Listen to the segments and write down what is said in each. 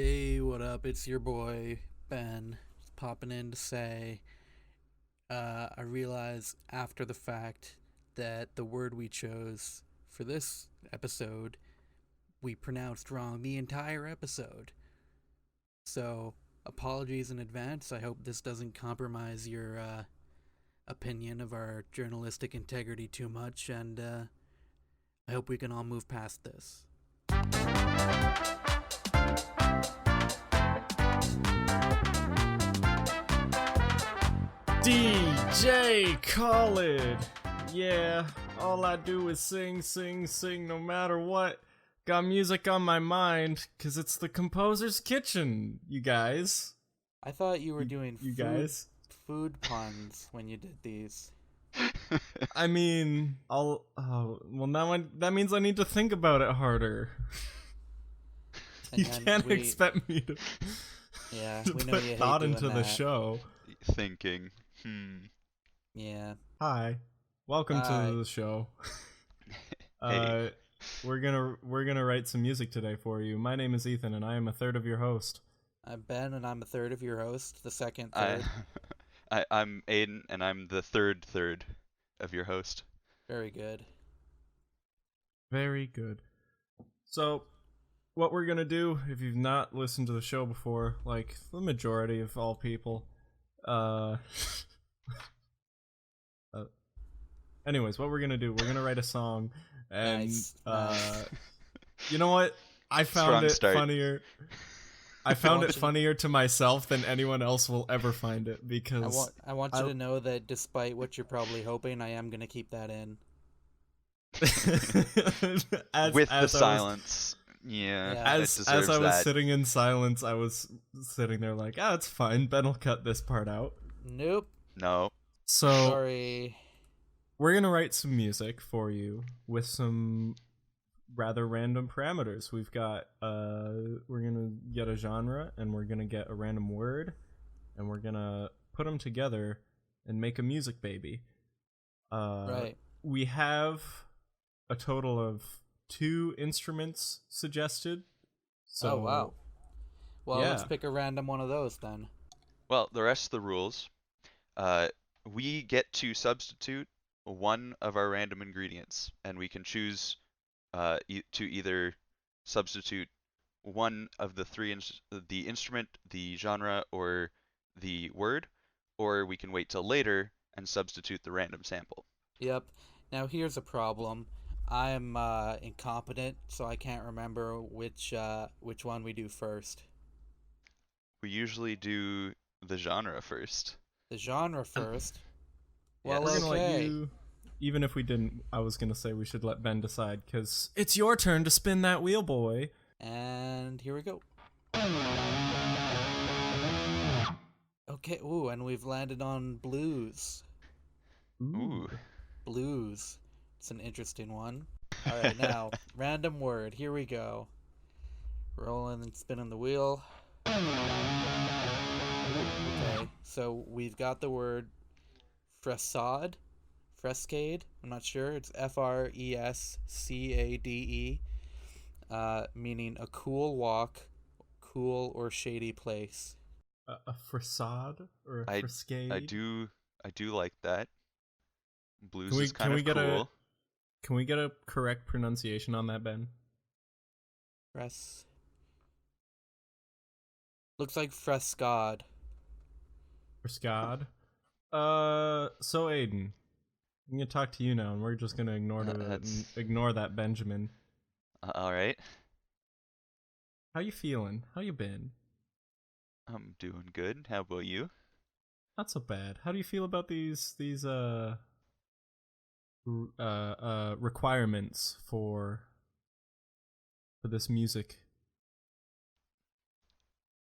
Hey, what up? It's your boy, Ben. Just popping in to say, I realize after the fact that the word we chose for this episode, we pronounced wrong the entire episode. So, apologies in advance. I hope this doesn't compromise your opinion of our journalistic integrity too much, and I hope we can all move past this. DJ Khaled. Yeah, all I do is sing, sing, sing no matter what. Got music on my mind, cause it's the Composer's Kitchen, you guys. I thought you were doing You guys? food puns when you did these. I mean, well now that means I need to think about it harder. And You can't expect me to, Yeah, to we know put you hate thought doing into the that. show. Thinking. Yeah. Hi, welcome Hi. to the show. Hey. We're gonna write some music today for you. My name is Ethan, and I am a third of your host. I'm Ben, and I'm a third of your host, the second I, third. I'm Aiden, and I'm the third of your host. Very good. Very good. So, what we're gonna do, if you've not listened to the show before, like the majority of all people, anyways, what we're gonna do, we're gonna write a song, and Nice. you know what? I found Strong it start. funnier. I found want it you- funnier to myself than anyone else will ever find it because I want you to know that despite what you're probably hoping, I am gonna keep that in. With as the I silence. Yeah, Yeah. it as deserves I was that. sitting in silence, I was sitting there like, it's fine. Ben will cut this part out. Nope. No. So Sorry. we're gonna write some music for you with some rather random parameters. We've got we're gonna get a genre, and we're gonna get a random word, and we're gonna put them together and make a music baby. Right. We have a total of 2 instruments suggested. So Oh, wow. Well, let's yeah. pick a random one of those then. Well, the rest of the rules. We get to substitute one of our random ingredients, and we can choose to either substitute one of the the instrument, the genre, or the word, or we can wait till later and substitute the random sample. Yep. Now here's a problem. I'm incompetent, so I can't remember which one we do first. We usually do the genre first. The genre first. Well, We're Yes. gonna let okay. you. Even if we didn't, I was gonna say we should let Ben decide because it's your turn to spin that wheel, boy. And here we go. Okay. Ooh, and we've landed on blues. Ooh. Blues. It's an interesting one. All right, now random word. Here we go. Rolling and spinning the wheel. Okay, so we've got the word Frescade. Frescade. I'm not sure. It's Frescade, meaning a cool walk, cool or shady place. A facade or a I- frescade. I do like that. Blues Can we- is can kind we of get a- cool. Can we get a correct pronunciation on that, Ben? Fres. Looks like Frescade. Frescade. So Aiden, I'm gonna talk to you now, and we're just gonna ignore that Benjamin. All right. How you feeling? How you been? I'm doing good. How about you? Not so bad. How do you feel about these requirements for this music?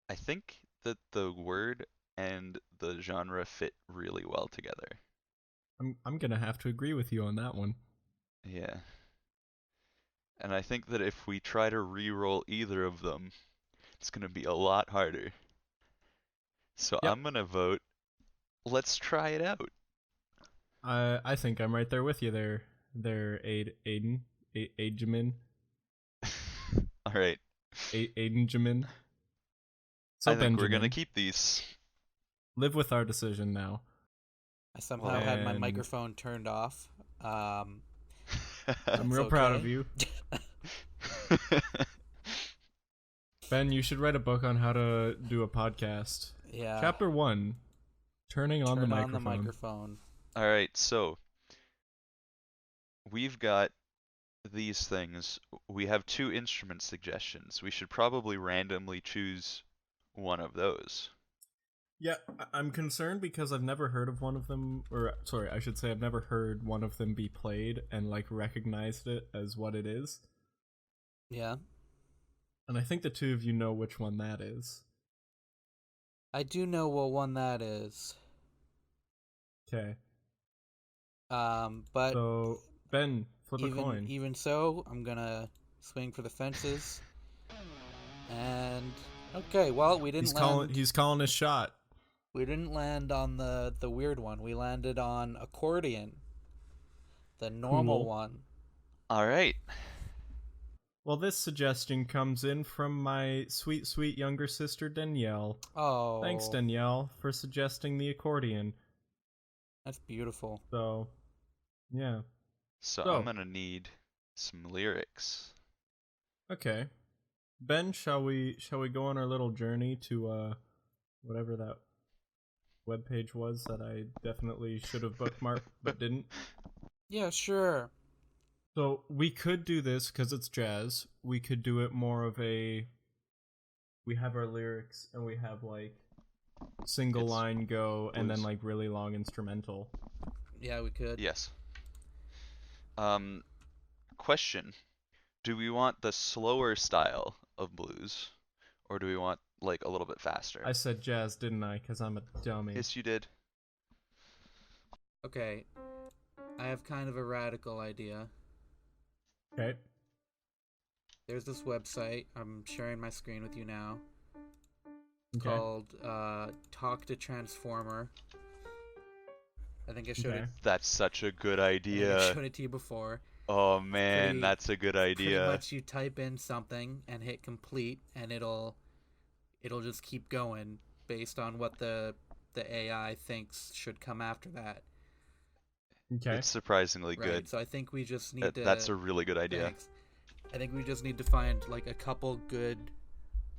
I think that the word and the genre fit really well together. I'm gonna have to agree with you on that one. Yeah. And I think that if we try to re-roll either of them, it's going to be a lot harder. So Yep. I'm going to vote, let's try it out. I think I'm right there with you there, Aiden, Aidjamin, All right. Aidenjamin. So I think we're gonna Benjamin, keep these. live with our decision now. I somehow had my And- microphone turned off. I'm That's real proud of okay. you. Ben, you should write a book on how to do a podcast. Yeah. Chapter 1, turning on the Turn microphone. on the microphone. All right, so we've got these things. We have 2 instrument suggestions. We should probably randomly choose one of those. Yeah, I'm concerned because I've never heard of one of them, or sorry, I should say I've never heard one of them be played and like recognized it as what it is. Yeah. And I think the two of you know which one that is. I do know what one that is. Okay. But So Ben, flip a coin. even so, I'm gonna swing for the fences. And okay, well, we didn't land. He's calling his shot. We didn't land on the weird one. We landed on accordion, the normal Cool. one. All right. Well, this suggestion comes in from my sweet, sweet younger sister Danielle. Oh, Thanks, Danielle, for suggesting the accordion. that's beautiful. So, yeah. So So- I'm gonna need some lyrics. Okay. Ben, shall we go on our little journey to whatever that webpage was that I definitely should have bookmarked but didn't? Yeah, sure. So we could do this because it's jazz. We could do it more of a. We have our lyrics and we have like single It's line go and then blues. like really long instrumental. Yeah, we could. Yes. Question. Do we want the slower style of blues, or do we want like a little bit faster? I said jazz, didn't I? Because I'm a dummy. Yes, you did. Okay. I have kind of a radical idea. Okay. There's this website. I'm sharing my screen with you now. Okay. Called Talk to Transformer. I think I showed Okay. it. That's such a good I think I idea. showed it to you before. Oh man, pretty- that's a good Pretty idea. much, you type in something and hit complete, and it'll just keep going based on what the AI thinks should come after that. Okay. It's surprisingly Right. good. So I think we just need to. That's a really good idea. Thanks. I think we just need to find like a couple good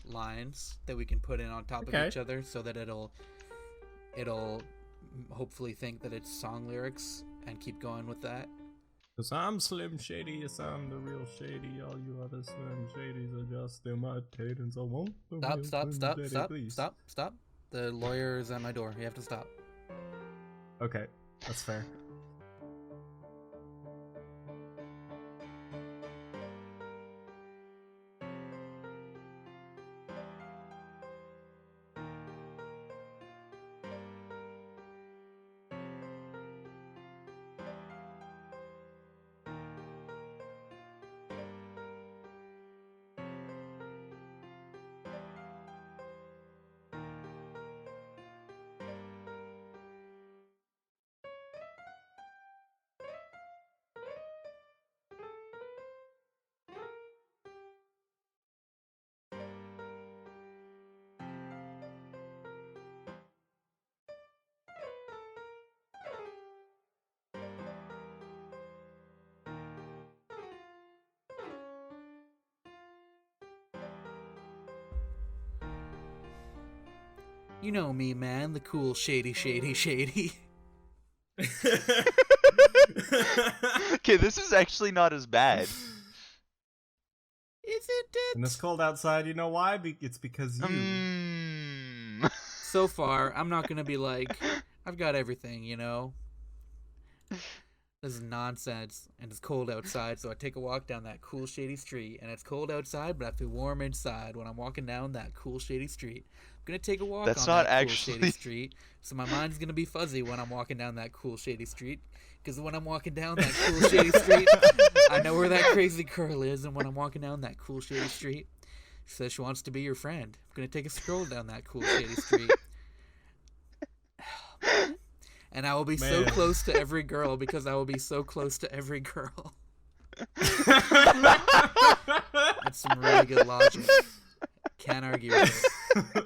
lines that we can put in on top Okay. of each other, so that it'll hopefully think that it's song lyrics and keep going with that. Cause I'm Slim Shady, yes I'm the real Shady. All you other Slim Shadys are just imitating. So won't the real Slim Shady please? Stop. The lawyer is at my door. You have to stop. Okay, that's fair. You know me, man. The cool shady. Okay, this is actually not as bad. Isn't it? And it's cold outside, you know why? It's because you. So far, I'm not gonna be like, I've got everything, you know? This is nonsense, and it's cold outside, so I take a walk down that cool shady street, and it's cold outside, but I feel warm inside when I'm walking down that cool shady street. I'm gonna take a walk That's on not that cool actually- shady street, so my mind's gonna be fuzzy when I'm walking down that cool shady street, because when I'm walking down that cool shady street, I know where that crazy girl is, and when I'm walking down that cool shady street, she says she wants to be your friend. I'm gonna take a stroll down that cool shady street. And I will be so Man. close to every girl because I will be so close to every girl. That's some really good logic. Can't argue with it.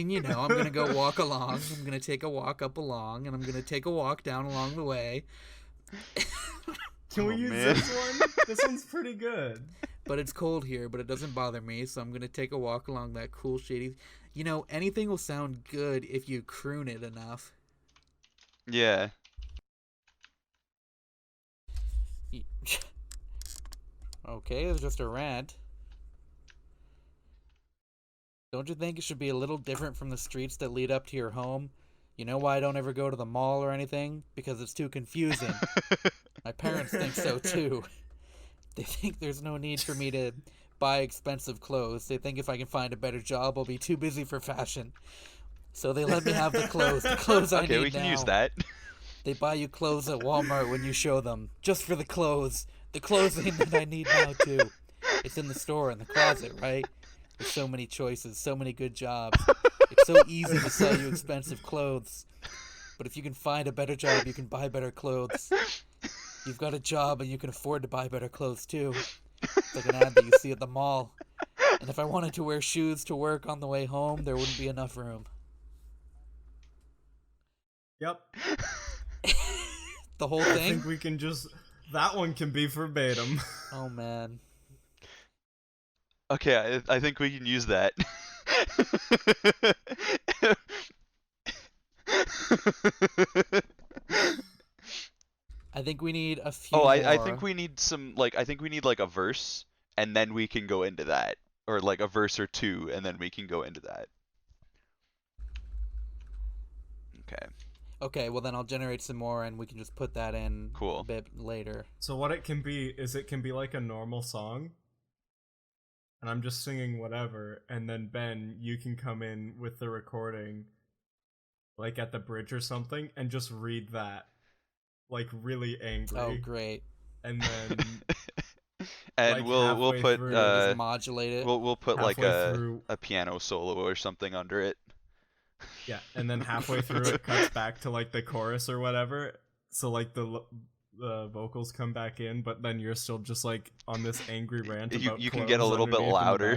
mean, I'm gonna go walk along. I'm gonna take a walk up along, and I'm gonna take a walk down along the way. Can we use man. this one? This one's pretty good. But it's cold here, but it doesn't bother me, so I'm gonna take a walk along that cool, shady. Anything will sound good if you croon it enough. Yeah. Okay, it's just a rant. Don't you think it should be a little different from the streets that lead up to your home? You know why I don't ever go to the mall or anything? Because it's too confusing. My parents think so too. They think there's no need for me to buy expensive clothes. They think if I can find a better job, I'll be too busy for fashion. So they let me have the clothes I need now. Okay, we can use that. They buy you clothes at Walmart when you show them, just for the clothes. The clothing that I need now too. It's in the store, in the closet, right? There's so many choices, so many good jobs. It's so easy to sell you expensive clothes. But if you can find a better job, you can buy better clothes. You've got a job and you can afford to buy better clothes too. It's like an ad that you see at the mall. And if I wanted to wear shoes to work on the way home, there wouldn't be enough room. Yep. The whole I thing? think we can just... That one can be verbatim. Oh, man. Okay, I think we can use that. I think we need a few Oh, more. I think we need some, I think we need, a verse, and then we can go into that. Or, a verse or two, and then we can go into that. Okay. Okay, well then I'll generate some more and we can just put that in Cool. a bit later. So what it can be is it can be like a normal song, and I'm just singing whatever, and then Ben, you can come in with the recording, like at the bridge or something, and just read that, like really angry. Oh, great. And then And like we'll halfway put through- Just modulate it. we'll put halfway through, a piano solo or something under it. yeah, and then halfway through it cuts back to like the chorus or whatever. So like the vocals come back in, but then you're still just like on this angry rant about You can get a clothes little bit underneath in the louder.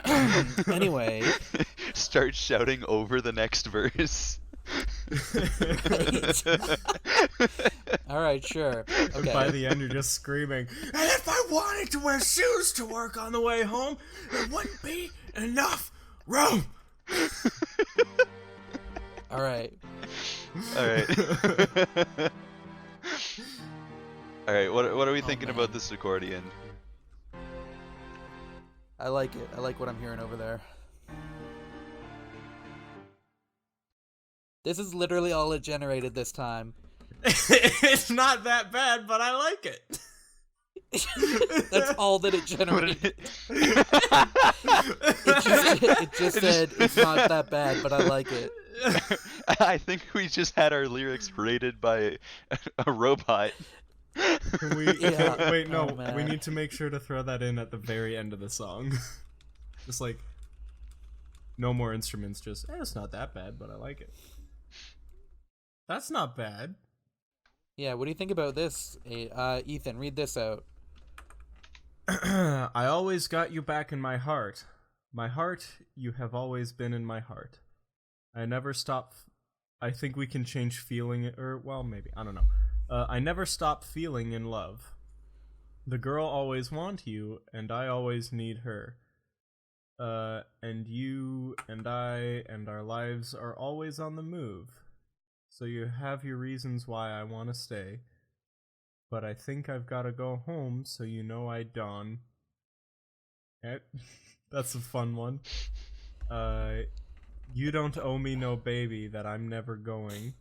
background. Anyway. Start shouting over the next verse. All right, sure. Okay. By the end, you're just screaming, and if I wanted to wear shoes to work on the way home, there wouldn't be enough room. All right. All right. All right. What are we thinking man. about this accordion? I like it. I like what I'm hearing over there. This is literally all it generated this time. It's not that bad, but I like it. That's all that it What generated. did It just said it's not that bad, but I like it. I think we just had our lyrics rated by a robot. Yeah. Wait, no, Oh, man. we need to make sure to throw that in at the very end of the song. Just like, no more instruments, just, it's not that bad, but I like it. That's not bad. Yeah, what do you think about this? Ethan, read this out. I always got you back in my heart. My heart, you have always been in my heart. I never stop. I think we can change feeling, or, well, maybe. I don't know. I never stop feeling in love. The girl always want you, and I always need her. And you and I and our lives are always on the move. So you have your reasons why I want to stay. But I think I've got to go home, so you know I don't. That's a fun one. You don't owe me no baby that I'm never going.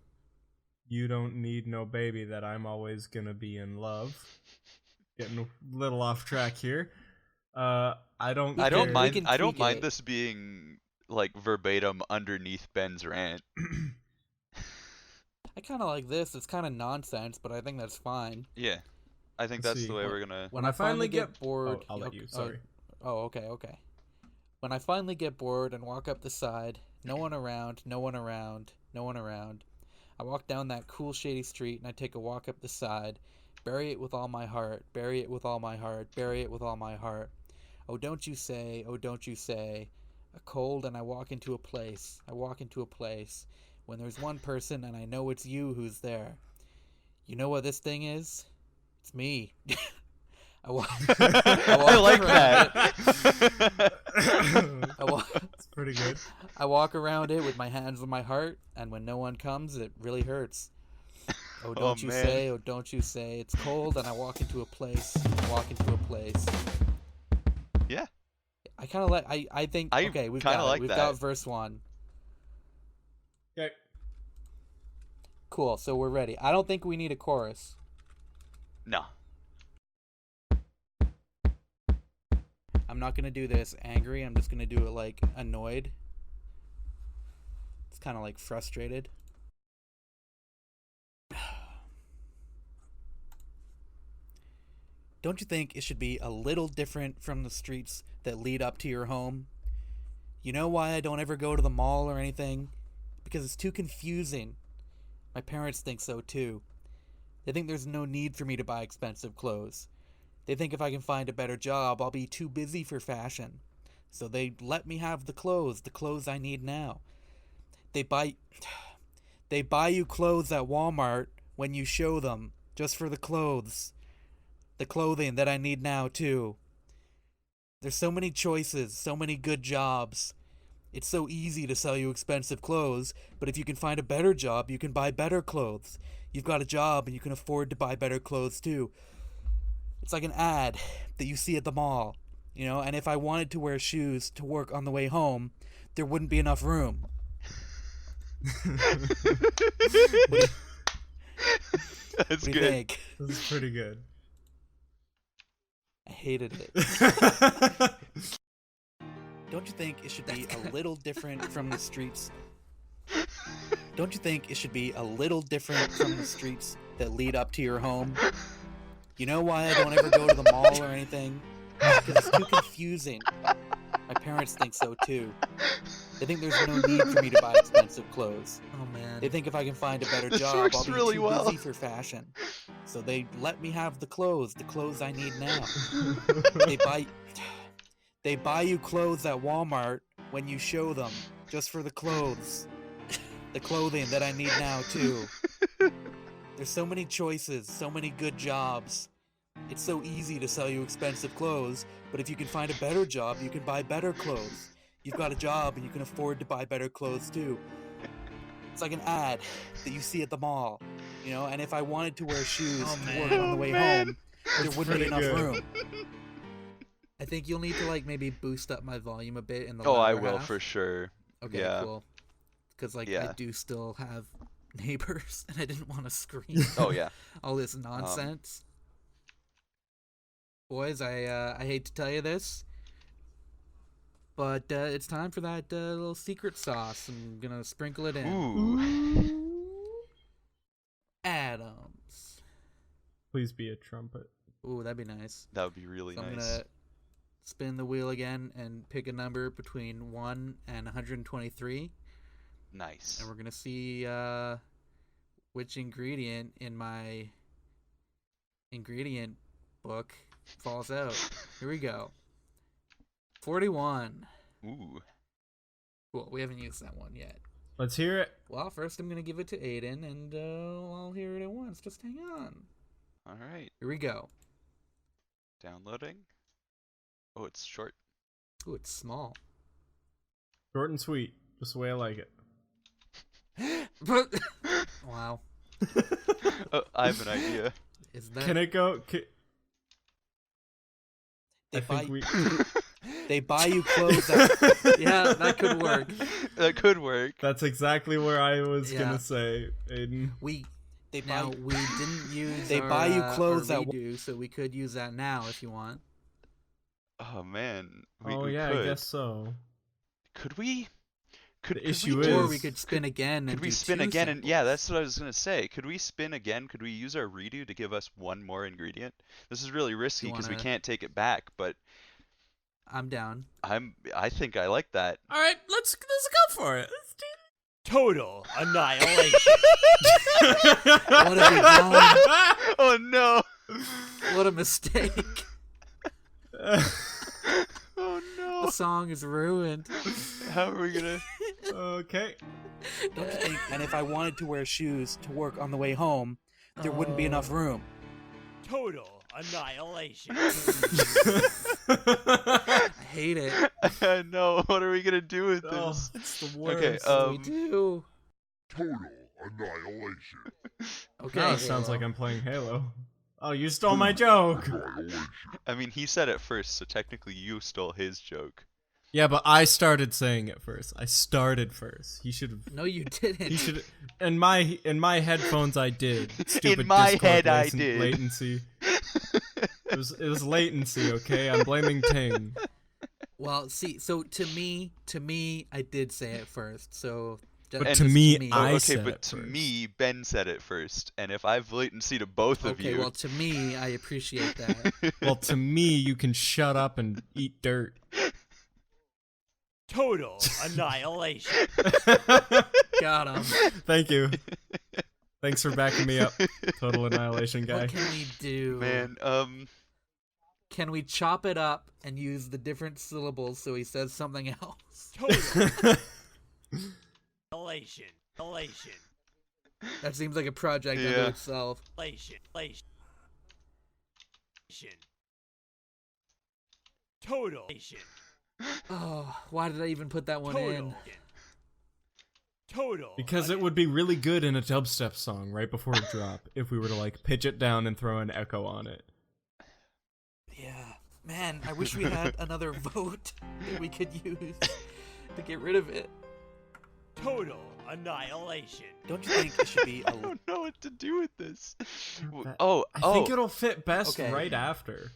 You don't need no baby that I'm always gonna be in love. Getting a little off track here. I don't mind this being verbatim underneath Ben's rant. I kind of like this. It's kind of nonsense, but I think that's fine. Yeah, I think Let's that's see. the way we're gonna. When I finally get Oh, bored... I'll let you, sorry. Okay. When I finally get bored and walk up the side, no one around, no one around, no one around. I walk down that cool shady street and I take a walk up the side. Bury it with all my heart, bury it with all my heart, bury it with all my heart. Oh, don't you say, cold and I walk into a place. I walk into a place when there's one person and I know it's you who's there. You know what this thing is? It's me. I walk I like that. It's pretty good. I walk around it with my hands on my heart, and when no one comes, it really hurts. Oh, don't you man. say, oh, don't you say. It's cold, and I walk into a place. Yeah. I kind of like, I think, I okay, we've kinda got it. like We've that. got verse 1. Okay. Cool, so we're ready. I don't think we need a chorus. No. I'm not going to do this angry. I'm just going to do it, like, annoyed. It's kind of like frustrated. Don't you think it should be a little different from the streets that lead up to your home? You know why I don't ever go to the mall or anything? Because it's too confusing. My parents think so too. They think there's no need for me to buy expensive clothes. They think if I can find a better job, I'll be too busy for fashion. So they let me have the clothes I need now. They buy you clothes at Walmart when you show them, just for the clothes. The clothing that I need now, too. There's so many choices, so many good jobs. It's so easy to sell you expensive clothes, but if you can find a better job, you can buy better clothes. You've got a job and you can afford to buy better clothes, too. It's like an ad that you see at the mall, you know, and if I wanted to wear shoes to work on the way home, there wouldn't be enough room. That's What do you good. think? This is pretty good. I hated it. Don't you think it should be a little different from the streets? Don't you think it should be a little different from the streets that lead up to your home? You know why I don't ever go to the mall or anything? Because it's too confusing. My parents think so too. They think there's no need for me to buy expensive clothes. Oh man. They think if I can find a better This job, works I'll be really too well. busy for fashion. So they let me have the clothes I need now. They buy you clothes at Walmart when you show them, just for the clothes. The clothing that I need now too. There's so many choices, so many good jobs. It's so easy to sell you expensive clothes, but if you can find a better job, you can buy better clothes. You've got a job and you can afford to buy better clothes too. It's like an ad that you see at the mall, you know, and if I wanted to wear shoes to work on the way home, there wouldn't be enough room. I think you'll need to, like, maybe boost up my volume a bit in the Oh, I louder will half. for sure. Okay, Yeah. cool. Because, like, Yeah. I do still have neighbors, and I didn't want to scream Oh yeah. all this nonsense. Boys, I hate to tell you this, but it's time for that little secret sauce. I'm gonna sprinkle it in. Ooh. Adams. Please be a trumpet. Ooh, that'd be nice. That would be really So I'm nice. gonna spin the wheel again and pick a number between 1 and 123. Nice. And we're going to see which ingredient in my ingredient book falls out. Here we go. 41. Ooh. Cool, we haven't used that one yet. Let's hear it. Well, first I'm going to give it to Aiden, and I'll hear it at once. Just hang on. All right. Here we go. Downloading. Oh, it's short. Ooh, it's small. Short and sweet. Just the way I like it. Wow. Oh, I have an idea. Is that... Can it go? They I buy... think we. They buy you clothes at... Yeah, that could work. That could work. That's exactly where I was Yeah. gonna say, Aiden. We didn't use They our, buy you clothes our that we do, so we could use that now if you want. Oh man. We Yeah, could. I guess so. Could we? Could The issue we is- Or we could spin again. Could and we do spin two again? And yeah, samples. that's what I was gonna say. Could we spin again? Could we use our redo to give us one more ingredient? This is really risky because we wanna- can't take it back. But I'm down. I think I like that. All right, let's go for it. Let's do total annihilation. What have we done? Oh no! What a mistake. Oh no! song is ruined. How are we gonna? Okay. Don't you think? And if I wanted to wear shoes to work on the way home, there wouldn't be enough room. Total annihilation. I hate it. No, what are we gonna do with Oh, this? it's the worst. Okay, What do we do? Total annihilation. Okay. Now it sounds Halo. like I'm playing Halo. Oh, you stole my joke. Annihilation. I mean, he said it first, so technically you stole his joke. Yeah, but I started saying it first. I started first. He should have. No, you didn't. He should. In my headphones, I did. Stupid In my Discord head, I did. Latency. It was latency. Okay, I'm blaming Ting. Well, see, so to me, I did say it first. So, But just to me, me. I okay, said but it to first. me, Ben said it first, and if I've latency to both of Okay, you, well, to me, I appreciate that. Well, to me, you can shut up and eat dirt. Total annihilation. Got him. Thank you. Thanks for backing me up, Total Annihilation guy. What can we do? man, Can we chop it up and use the different syllables so he says something else? Total annihilation. Elation. That seems like a project Yeah. unto itself. Elation. Elation. Total. Elation. Oh, why did I even put that one Total. in? Total. Because it would be really good in a dubstep song right before it drop if we were to like pitch it down and throw an echo on it. Yeah. Man, I wish we had another vote that we could use to get rid of it. Total annihilation. Don't you think it should be I a... don't know what to do with this. That- Oh, I think it'll fit best Okay. right after.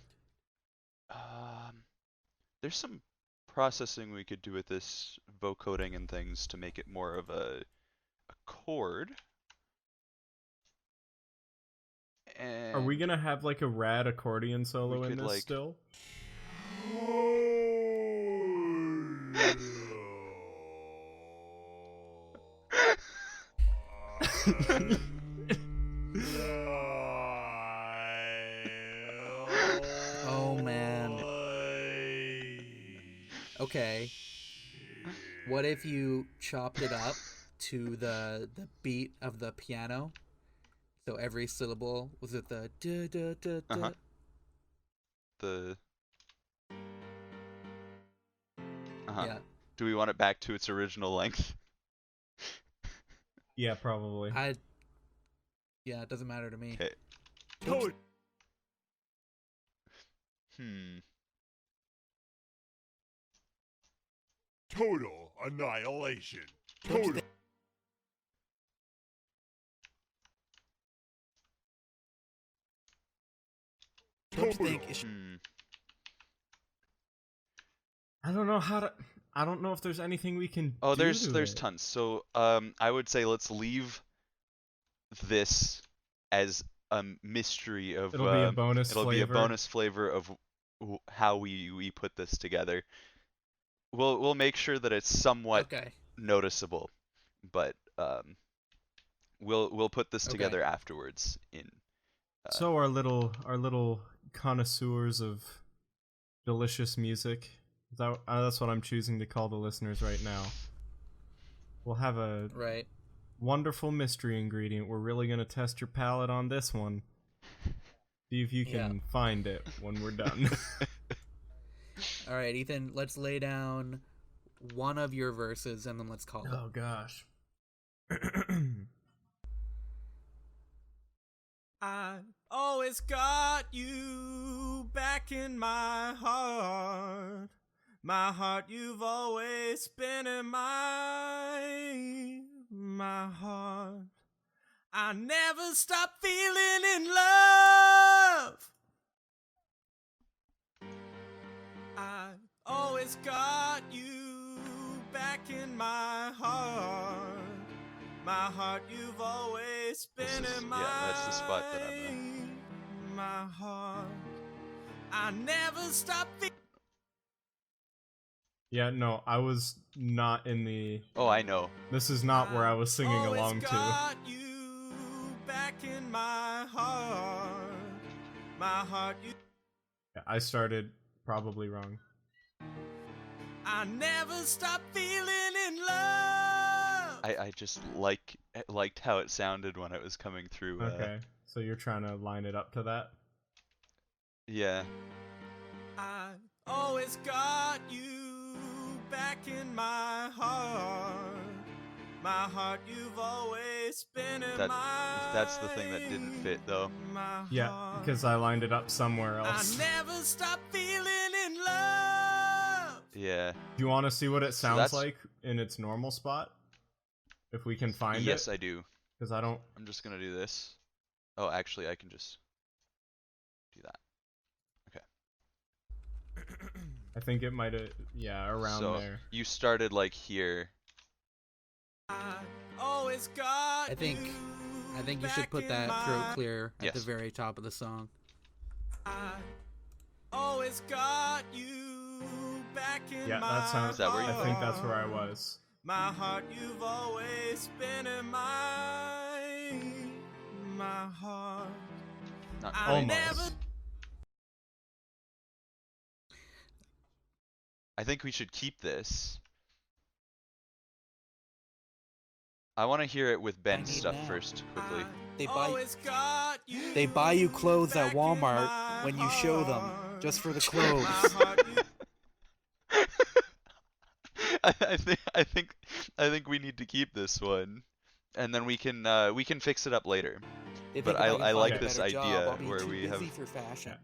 There's some processing we could do with this vocoding and things to make it more of a chord. And Are we gonna have like a rad accordion solo We in could, this like- still? Oh, man. Okay. What if you chopped it up to the beat of the piano? So every syllable was it the da da da da? Uh-huh. the Yeah. Do we want it back to its original length? Yeah, probably. Yeah, it doesn't matter to me. Okay. Total. Total annihilation. Don't you Total. Don't you think it should... I don't know how to. I don't know if there's anything we can. Oh, do there's to it. tons. So I would say let's leave this as a mystery of It'll be a bonus it'll flavor. be a bonus flavor of how we put this together. We'll make sure that it's somewhat Okay. noticeable, but we'll put this Okay. together afterwards in So our little connoisseurs of delicious music. That's what I'm choosing to call the listeners right now. We'll have a Right. wonderful mystery ingredient. We're really gonna test your palate on this one. See if you can find it when we're done. All right, Ethan, let's lay down one of your verses and then let's call it. Oh gosh. I always got you back in my heart. My heart, you've always been in my heart. I never stop feeling in love. I always got you back in my heart. My heart, you've always been This is- in my yeah, that's the spot that I'm my heart. I never stop Yeah, no, I was not in the. Oh, I know. This is not where I was singing Oh, along to. got you back in my heart. My heart, you. I started probably wrong. I never stop feeling in love. I just liked how it sounded when it was coming through. Okay, so you're trying to line it up to that. Yeah. I always got you back in my heart. My heart, you've always been in That's the thing that didn't fit though. my Yeah, heart. because I lined it up somewhere I else. never stop feeling in love. Yeah. Do you want to see what it sounds that's- like in its normal spot? If we can find Yes, it? I do. Because I don't... I'm just gonna do this. Oh, actually, I can just do that. I think it might have... Yeah, around So there. you started like here. I always got I think you should put that throat clear at the Yes. very top of the song. I always got you back in Yeah, my that sounds... Is that where you I think that's where I was. My heart, you've always been in my heart. Not I quite. Almost. never- I think we should keep this. I want to hear it with Ben's need stuff now. first, quickly. They buy always got you they buy you clothes at back in Walmart my when you show them heart. just for the My clothes. heart, you- I think we need to keep this one, and then we can fix it up later. They But think if I can find like a this better job, idea I'll be where too we busy have- for fashion.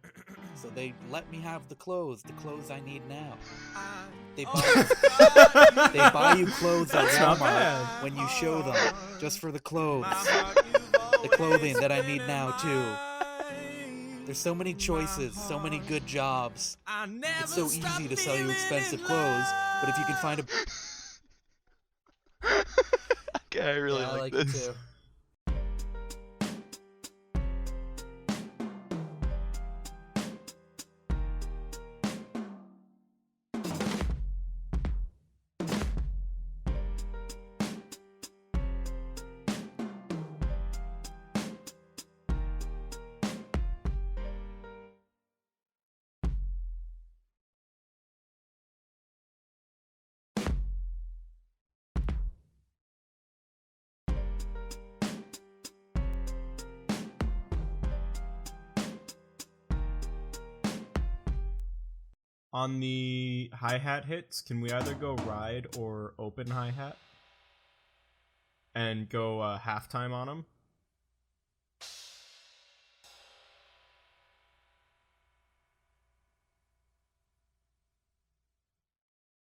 So they let me have the clothes I need now. I They buy always got you they buy you clothes at That's not Walmart bad. when you show them just for the clothes. My heart, you've The clothing always that I been need in now, too. mine. There's so many choices, so many good jobs. I never It's so stop easy to sell you feeling expensive in clothes, but if you can love. find a Okay, I really yeah, I like like this. it too. On the hi-hat hits, can we either go ride or open hi-hat? And go halftime on them?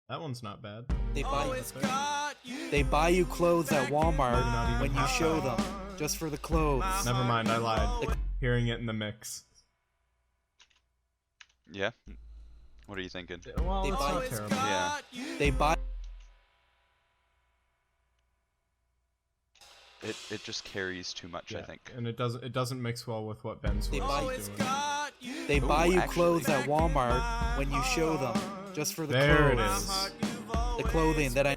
That one's not bad. They buy Always got you they buy you clothes at Maybe not Walmart even when you half show that. them just for the clothes. Never mind, I lied. Hearing it in the mix. Yeah. What are you thinking? Well, They it's buy- not always terrible. got you They buy It just carries too much, I Yeah, think. and it doesn't mix well with what Ben Swift always is doing. got you they buy you actually. clothes at Walmart when you show them just for the There it clothes. is. heart, you've The always clothing that I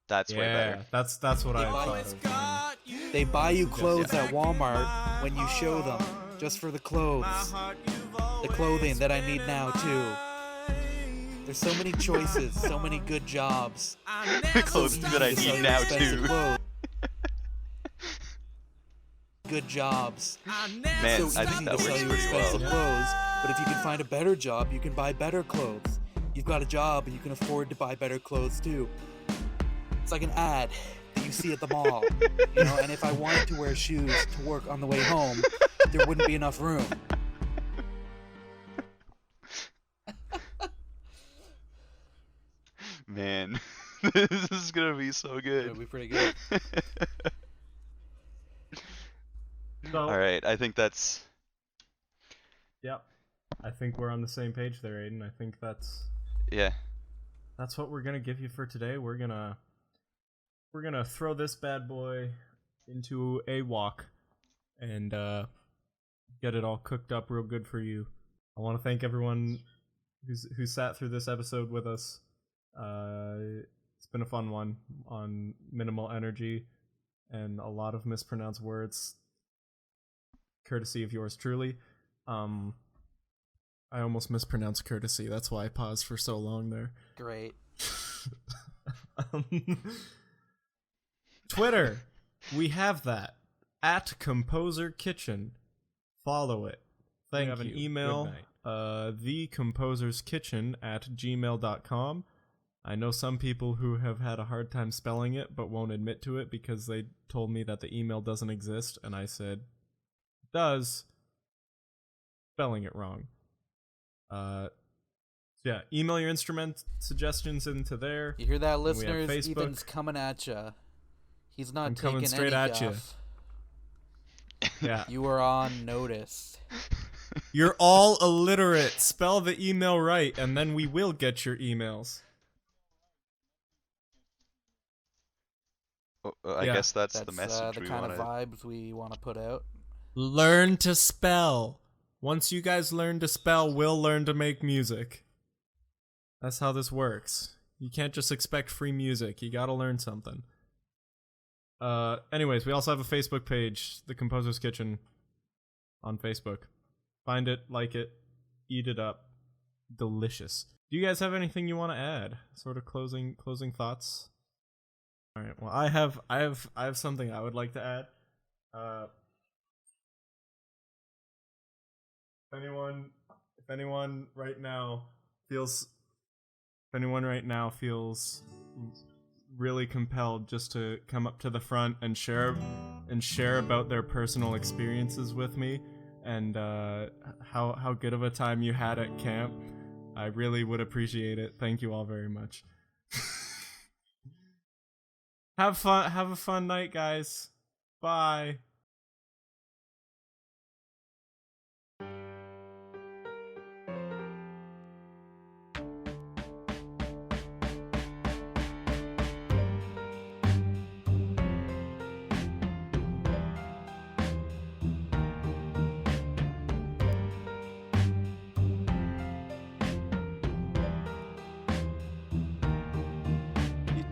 That's way Yeah, better. that's what I They buy- thought always of. got you they buy you clothes Yeah. at Walmart when you show them just for the clothes. heart, you've The always clothing that I been need in now too. mine. There's so many choices, so many good jobs. I The never clothing stop that I To sell need you now expensive too. clothes. Good jobs. I never Man, So I easy think that to sell works you pretty expensive well. clothes, but if you can find a better job, you can buy better clothes. You've got a job and you can afford to buy better clothes too. It's like an ad that you see at the mall, you know. And if I wanted to wear shoes to work on the way home, there wouldn't be enough room. Man, this is gonna be so It'd good. be pretty good. So, All right, I think that's Yep. I think we're on the same page there, Aiden. I think yeah. that's what we're gonna give you for today. We're gonna throw this bad boy into a wok and get it all cooked up real good for you. I want to thank everyone who sat through this episode with us. It's been a fun one on minimal energy and a lot of mispronounced words, courtesy of yours truly. I almost mispronounced courtesy. That's why I paused for so long there. Great. Twitter, we have that at Composer Kitchen. Follow it. Thank you. We have an email, TheComposersKitchen at gmail.com. I know some people who have had a hard time spelling it but won't admit to it because they told me that the email doesn't exist, and I said, it does. Spelling it wrong. Yeah, email your instrument suggestions into there. You hear that, And we have listeners? Facebook. Ethan's coming at you. He's not I'm taking coming straight any at you. guff. Yeah. You are on notice. You're all illiterate. Spell the email right, and then we will get your emails. I Yeah. guess that's That's the message the we kind want of to. vibes we want to put out. Learn to spell. Once you guys learn to spell, we'll learn to make music. That's how this works. You can't just expect free music. You gotta learn something. Anyways, we also have a Facebook page, The Composer's Kitchen, on Facebook. Find it, like it, eat it up. Delicious. Do you guys have anything you want to add? Sort of closing thoughts? All right. Well, I have something I would like to add. If anyone right now feels really compelled just to come up to the front and share about their personal experiences with me and how good of a time you had at camp, I really would appreciate it. Thank you all very much. Have a fun night, guys. Bye.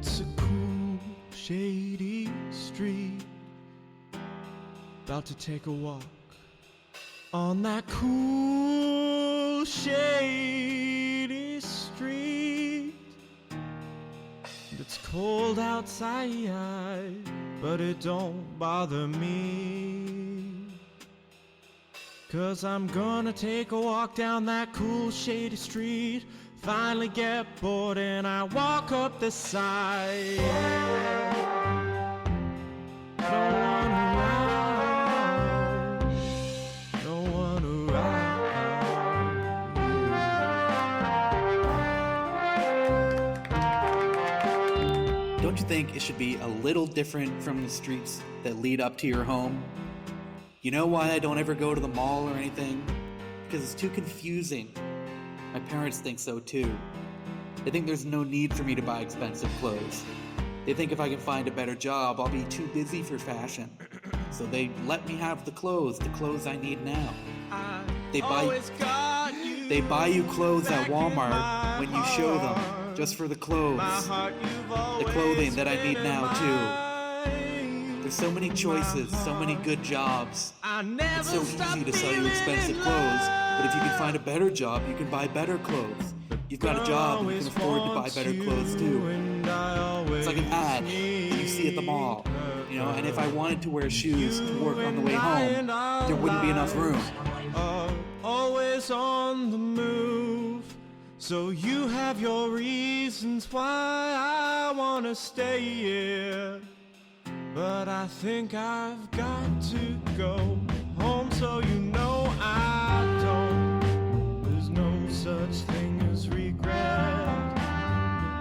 It's a cool, shady street. About to take a walk on that cool, shady street. It's cold outside, but it don't bother me. 'Cause I'm gonna take a walk down that cool, shady street. Finally get bored and I walk up the side. No one around, no one around. Don't you think it should be a little different from the streets that lead up to your home? You know why I don't ever go to the mall or anything? Because it's too confusing. My parents think so too. They think there's no need for me to buy expensive clothes. They think if I can find a better job, I'll be too busy for fashion. So they let me have the clothes I need now. They buy you clothes at Walmart when you show them, just for the clothes. The clothing that I need now too. There's so many choices, so many good jobs. It's so easy to sell you expensive clothes, but if you can find a better job, you can buy better clothes. You've got a job and you can afford to buy better clothes too. It's like an ad that you see at the mall, you know, and if I wanted to wear shoes to work on the way home, there wouldn't be enough room. Always on the move, so you have your reasons why I wanna stay here. But I think I've got to go home, so you know I don't. There's no such thing as regret.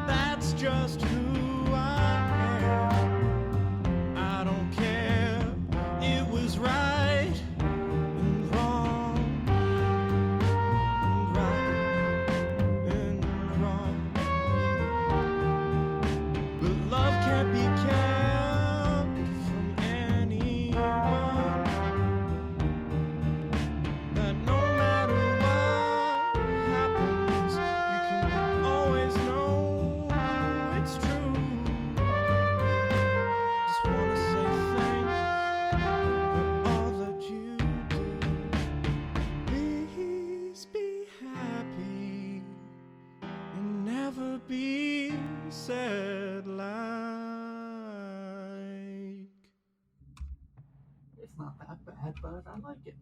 That's just who I am. I don't care. It was right and wrong, and right and wrong. But love can't be kept. to be said like. It's not that bad, but I like it.